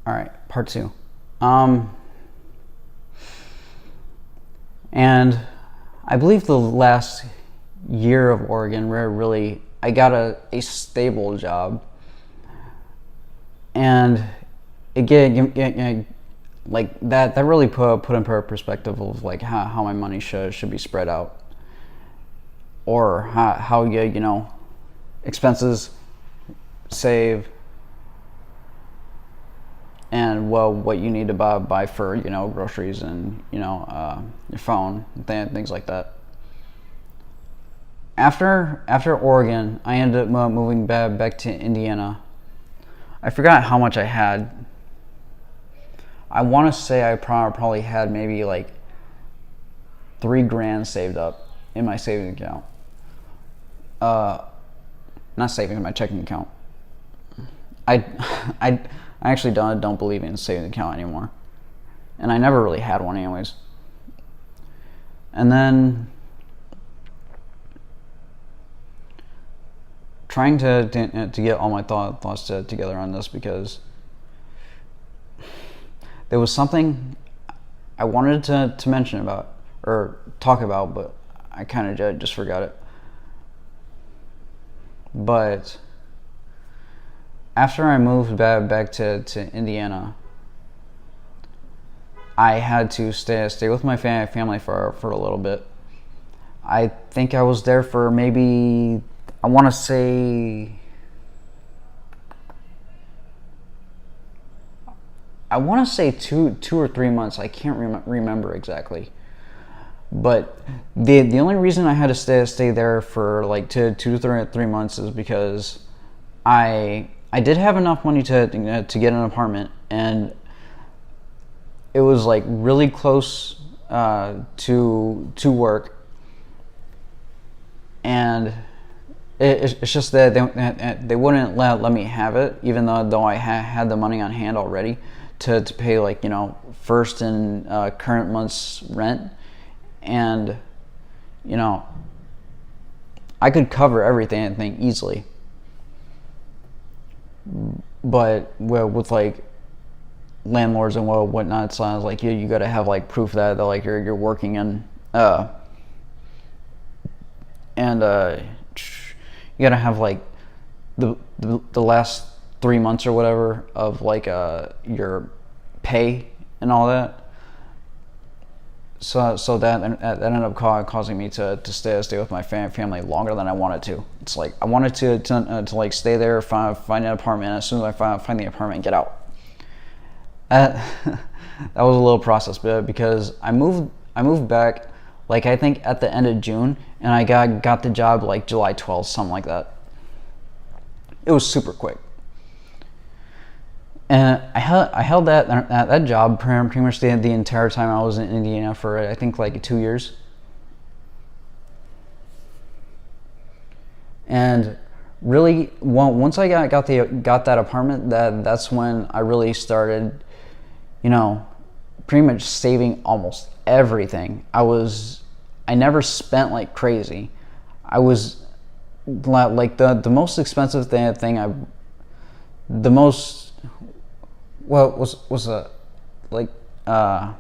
All right, part two. Um, and I believe the last year of Oregon, where really I got a stable job, and it get like that really put in perspective of like how my money should be spread out, or how expenses, save, and well, what you need to buy for groceries and your phone and things like that. After Oregon, I ended up moving back to Indiana. I forgot how much I had. I want to say I probably had maybe like $3,000 saved up in my savings account. Not savings, my checking account. I I actually don't believe in a savings account anymore, and I never really had one anyways. And then trying to get all my thoughts together on this, because there was something I wanted to mention about or talk about, but I kind of just forgot it. But after I moved back to Indiana, I had to stay with my family for a little bit. I think I was there for maybe, I want to say, two or 3 months. I can't remember exactly. But the only reason I had to stay there for like two to 3 months is because I did have enough money to get an apartment, and it was like really close to work, and it's just that they wouldn't let me have it, even though I had the money on hand already to pay like first and current month's rent, and I could cover everything easily. But with like landlords and whatnot, so I was like, you got to have like proof that like you're working in, and you got to have like the last 3 months or whatever of like your pay and all that. So that ended up causing me to stay with my family longer than I wanted to. It's like I wanted to like stay there, find an apartment. As soon as I find the apartment, get out. That was a little process, because I moved back like I think at the end of June, and I got the job like July 12th, something like that. It was super quick. And I held that job pretty much the entire time I was in Indiana for I think like 2 years. And really, once I got that apartment, that's when I really started, pretty much saving almost everything. I never spent like crazy. I was like the most expensive thing the most. Well, was a like the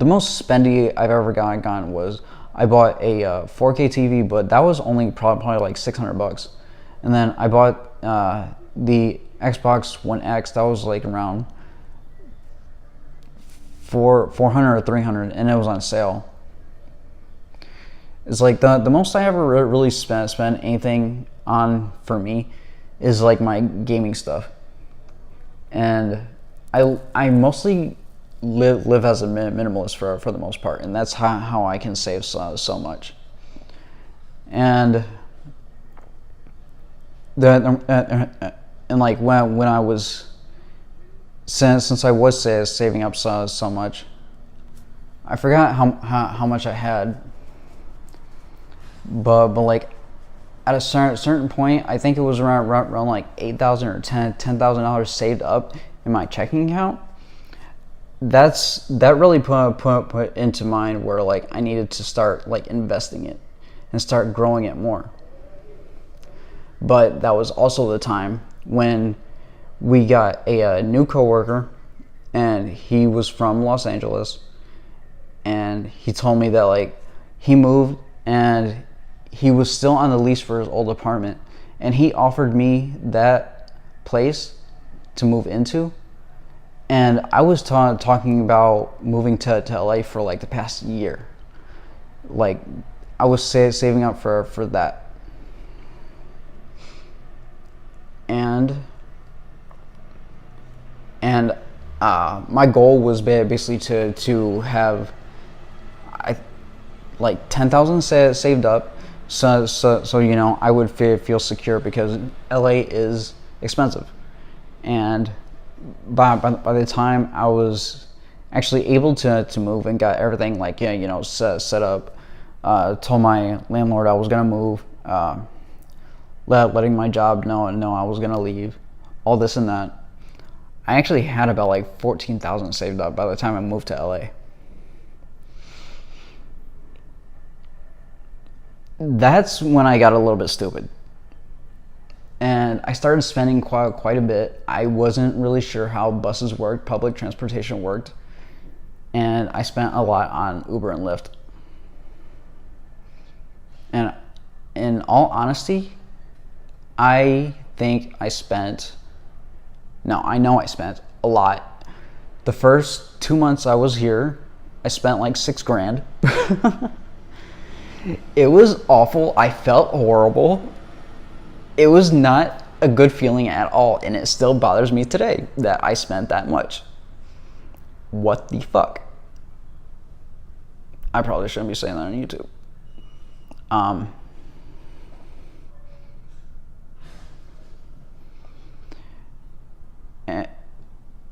most spendy I've ever gotten was I bought a 4K TV, but that was only probably like $600. And then I bought the Xbox One X. That was like around 400 or 300, and it was on sale. It's like the most I ever really spent anything on for me is like my gaming stuff, and I mostly live as a minimalist for the most part, and that's how I can save so much. And and like when I was since I was saving up so much, I forgot how much I had, but like at a certain point, I think it was around like $8,000 or $10,000 saved up in my checking account. That really put into mind where like I needed to start like investing it and start growing it more. But that was also the time when we got a new coworker, and he was from Los Angeles, and he told me that like he moved and he was still on the lease for his old apartment, and he offered me that place to move into. And I was talking about moving to LA for like the past year. Like I was saving up for that. And my goal was basically to have like 10,000 saved up, so you know I would feel secure, because LA is expensive. And by the time I was actually able to move and got everything like set up, told my landlord I was gonna move, letting my job know I was gonna leave, all this and that, I actually had about like 14,000 saved up by the time I moved to LA. That's when I got a little bit stupid, and I started spending quite a bit. I wasn't really sure how buses worked, public transportation worked, and I spent a lot on Uber and Lyft. And in all honesty, I know I spent a lot. The first 2 months I was here, I spent like $6,000. It was awful. I felt horrible. It was not a good feeling at all, and it still bothers me today that I spent that much. What the fuck? I probably shouldn't be saying that on YouTube.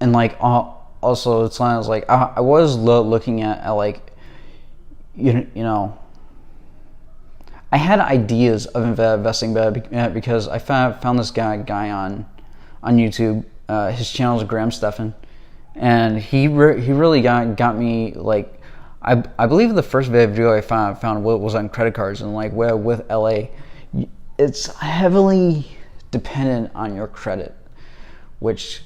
And like also it's like I was looking at like you know I had ideas of investing because I found this guy on YouTube. His channel is Graham Stephan, and he really got me like I believe the first video I found was on credit cards, and like with LA, it's heavily dependent on your credit, which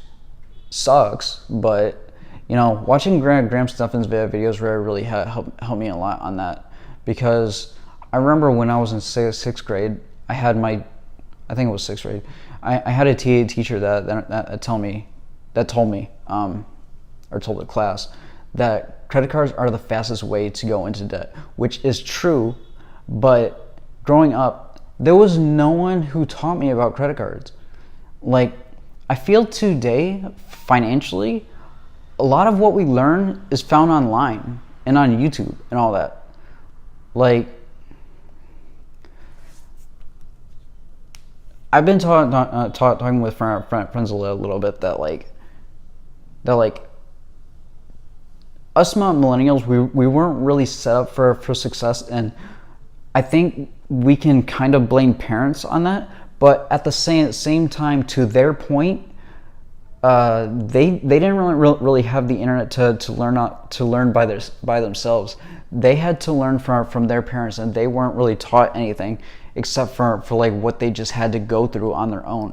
sucks. But you know, watching Graham Stephan's videos really helped me a lot on that, because I remember when I was in sixth grade, I think it was sixth grade, I had a teacher that told me, or told the class, that credit cards are the fastest way to go into debt, which is true. But growing up, there was no one who taught me about credit cards. Like, I feel today, financially, a lot of what we learn is found online and on YouTube and all that. Like, I've been talking with friends a little bit that us millennials, we weren't really set up for success, and I think we can kind of blame parents on that. But at the same time, to their point, they didn't really have the internet to learn by themselves. They had to learn from their parents, and they weren't really taught anything except for like what they just had to go through on their own.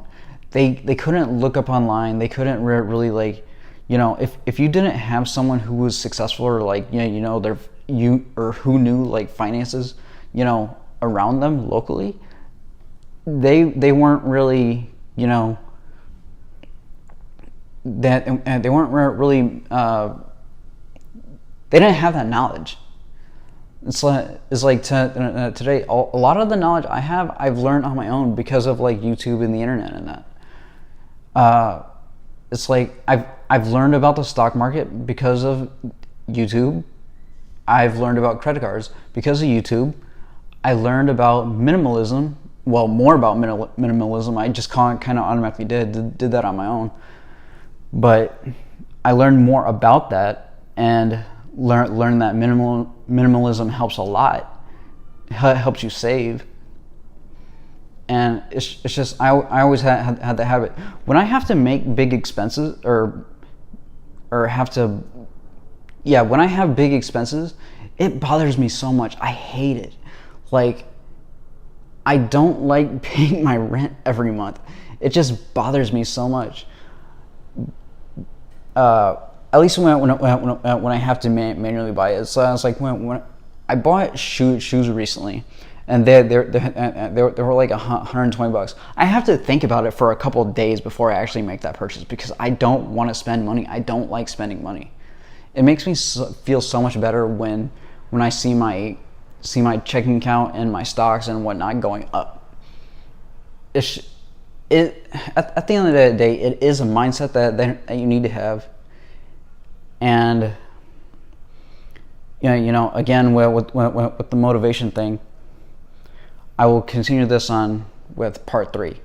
They couldn't look up online. They couldn't really like, you know, if you didn't have someone who was successful, or like who knew like finances, you know, around them locally, they weren't really, you know, that they weren't really they didn't have that knowledge. It's like today, a lot of the knowledge I've learned on my own because of like YouTube and the internet and that. It's like I've learned about the stock market because of YouTube. I've learned about credit cards because of YouTube. I learned about minimalism. Well, more about minimalism. I just kind of automatically did that on my own. But I learned more about that, and learn that minimalism helps a lot. It helps you save. And it's just I always had the habit, when I have to make big expenses or have to, when I have big expenses, it bothers me so much. I hate it. Like, I don't like paying my rent every month. It just bothers me so much. At least when I have to manually buy it. So I was like, when I bought shoes recently, and they were like $120. I have to think about it for a couple of days before I actually make that purchase, because I don't want to spend money. I don't like spending money. It makes me feel so much better when I see my checking account and my stocks and whatnot going up. At the end of the day, it is a mindset that you need to have. And again, with the motivation thing, I will continue this on with part 3.